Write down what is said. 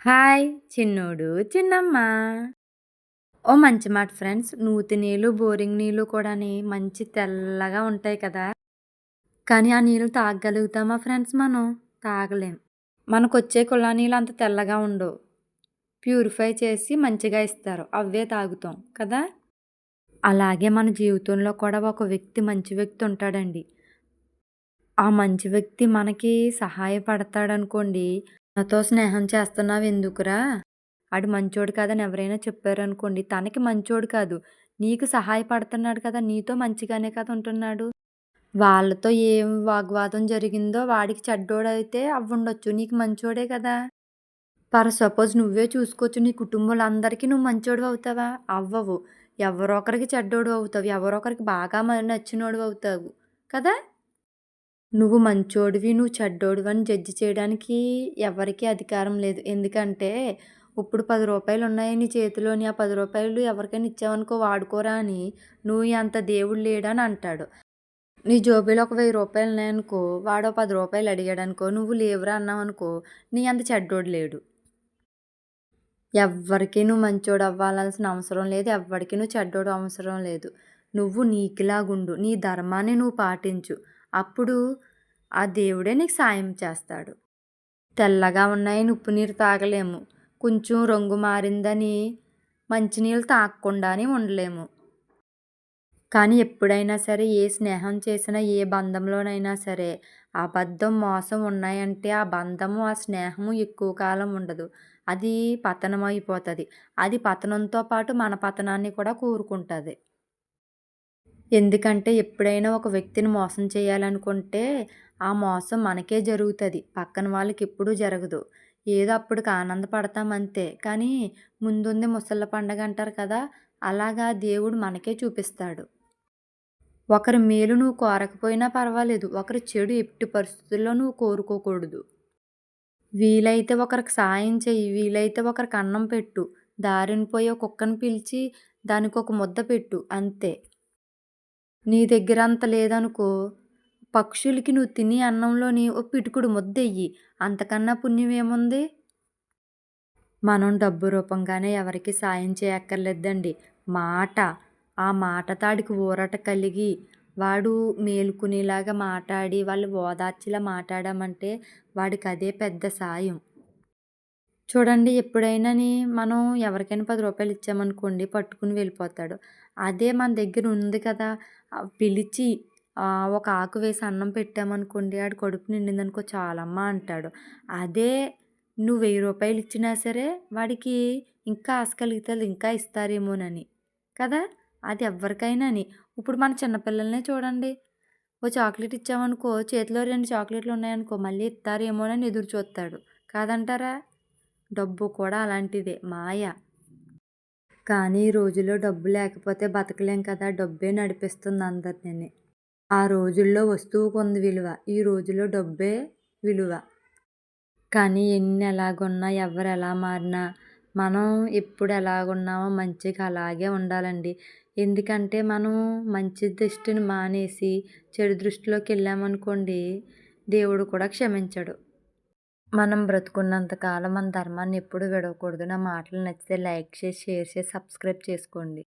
Hi చిన్నోడు, చిన్నమ్మ. ఓ మంచి మాట ఫ్రెండ్స్. నూతి నీళ్ళు, బోరింగ్ నీళ్ళు కూడాని మంచి తెల్లగా ఉంటాయి కదా! కానీ ఆ నీళ్ళు తాగగలుగుతామా ఫ్రెండ్స్ మనం? తాగలేం. మనకొచ్చే కుళా నీళ్ళు అంత తెల్లగా ఉండవు. ప్యూరిఫై చేసి మంచిగా ఇస్తారు. అవే తాగుతాం కదా! అలాగే మన జీవితంలో కూడా ఒక వ్యక్తి మంచి వ్యక్తి ఉంటాడండి. ఆ మంచి వ్యక్తి మనకి సహాయపడతాడనుకోండి. "నాతో స్నేహం చేస్తున్నావెందుకురా? ఆడు మంచోడు కాదని ఎవరైనా చెప్పారనుకోండి, తనకి మంచోడు కాదు. నీకు సహాయపడుతున్నాడు కదా! నీతో మంచిగానే కదా ఉంటున్నాడు. వాళ్ళతో ఏం వాగ్వాదం జరిగిందో వాడికి చెడ్డోడైతే అవ్వుండొచ్చు. నీకు మంచోడే కదా! సపోజ్ నువ్వే చూసుకోవచ్చు. నీ కుటుంబంలోందరికీ నువ్వు మంచోడివవుతావా? అవ్వవు. ఎవరో ఒకరికి చెడ్డోడివవుతావు. ఎవరో ఒకరికి బాగా నచ్చినోడివవుతావు. కదా! నువ్వు మంచోడివి, నువ్వు చెడ్డోడివని జడ్జ్ చేయడానికి ఎవరికీ అధికారం లేదు. ఎందుకంటే, ఇప్పుడు రూ. 10 ఉన్నాయి నీ చేతిలోని. ఆ రూ. 10 ఎవరికైనా ఇచ్చావనుకో వాడుకోరా అని, నువ్వు అంత దేవుడు లేడని అంటాడు. నీ జోబీలో ఒక రూ. 1000 ఉన్నాయనుకో, వాడో రూ. 10 అడిగాడనుకో, నువ్వు లేవురా అన్నావనుకో, నీ అంత చెడ్డోడు లేడు. ఎవ్వరికీ నువ్వు మంచోడవ్వాల్సిన అవసరం లేదు. ఎవ్వడికి నువ్వు చెడ్డోడు అవసరం లేదు. నువ్వు నీకులాగుండు. నీ ధర్మాన్ని నువ్వు పాటించు. అప్పుడు ఆ దేవుడే నీకు సాయం చేస్తాడు. తెల్లగా ఉన్నాయని ఉప్పు నీరు తాగలేము. కొంచెం రంగు మారిందని మంచినీళ్ళు తాగకుండానే ఉండలేము. కానీ ఎప్పుడైనా సరే ఏ స్నేహం చేసినా, ఏ బంధంలోనైనా సరే అబద్ధం, మోసం ఉన్నాయంటే ఆ బంధము, ఆ స్నేహము ఎక్కువ కాలం ఉండదు. అది పతనమైపోతది. అది పతనంతో పాటు మన పతనాన్ని కూడా కోరుకుంటది. ఎందుకంటే ఎప్పుడైనా ఒక వ్యక్తిని మోసం చేయాలనుకుంటే, ఆ మోసం మనకే జరుగుతది. పక్కన వాళ్ళకెప్పుడూ జరగదు. ఏదో అప్పటికి ఆనందపడతాం అంతే. కానీ ముందుంది ముసళ్ళ పండగ అంటారు కదా! అలాగా దేవుడు మనకే చూపిస్తాడు. ఒకరి మేలు నువ్వు కోరకపోయినా పర్వాలేదు. ఒకరి చెడు ఎట్టి పరిస్థితుల్లో నువ్వు కోరుకోకూడదు. వీలైతే ఒకరికి సాయం చెయ్యి. వీలైతే ఒకరికి అన్నం పెట్టు. దారిన పోయే కుక్కని పిలిచి దానికొక ముద్ద పెట్టు అంతే. నీ దగ్గర అంత లేదనుకో, పక్షులకి నువ్వు తినే అన్నంలోని ఓ పిటుకుడు ముద్దెయ్యి. అంతకన్నా పుణ్యం ఏముంది? మనం డబ్బు రూపంగానే ఎవరికీ సాయం చేయక్కర్లేదండి. మాట, ఆ మాట తాడికి ఊరట కలిగి, వాడు మేలుకునేలాగా మాటాడి, వాళ్ళు ఓదార్చేలా మాటాడామంటే వాడికదే పెద్ద సాయం. చూడండి ఎప్పుడైనాని మనం ఎవరికైనా రూ. 10 ఇచ్చామనుకోండి పట్టుకుని వెళ్ళిపోతాడు. అదే మన దగ్గర ఉంది కదా! పిలిచి ఒక ఆకు వేసి అన్నం పెట్టామనుకోండి ఆడి కడుపు నిండిందనుకో చాలమ్మా అంటాడు. అదే నువ్వు రూ. 1000 ఇచ్చినా సరే వాడికి ఇంకా ఆశ కలుగుతది ఇంకా ఇస్తారేమోనని. కదా! అది ఎవ్వరికైనాని. ఇప్పుడు మన చిన్న పిల్లల్నే చూడండి. ఓ చాక్లెట్ ఇచ్చామనుకో చేతిలో 2 చాక్లెట్‌లు ఉన్నాయనుకో మళ్ళీ ఇత్తారేమోనని ఎదురు చూత్తాడు. కాదంటారా? డబ్బు కూడా అలాంటిదే మాయ. కానీ ఈ రోజుల్లో డబ్బు లేకపోతే బతకలేం కదా! డబ్బే నడిపిస్తుంది అందరినిని. ఆ రోజుల్లో వస్తువుకుంది విలువ. ఈ రోజుల్లో డబ్బే విలువ. కానీ ఎన్ని ఎలాగున్నా, ఎవరెలా మారినా, మనం ఎప్పుడు ఎలాగున్నామో మంచిగా అలాగే ఉండాలండి. ఎందుకంటే మనం మంచి దృష్టిని మానేసి చెడు దృష్టిలోకెళ్ళామనుకోండి, దేవుడు కూడా క్షమించడు. మనం బ్రతుకున్నంత కాలం మన ధర్మాన్ని ఎప్పుడు విడవకూడదు. నా మాటలు నచ్చితే లైక్ చేసి, షేర్ చేసి, సబ్స్క్రైబ్ చేసుకోండి.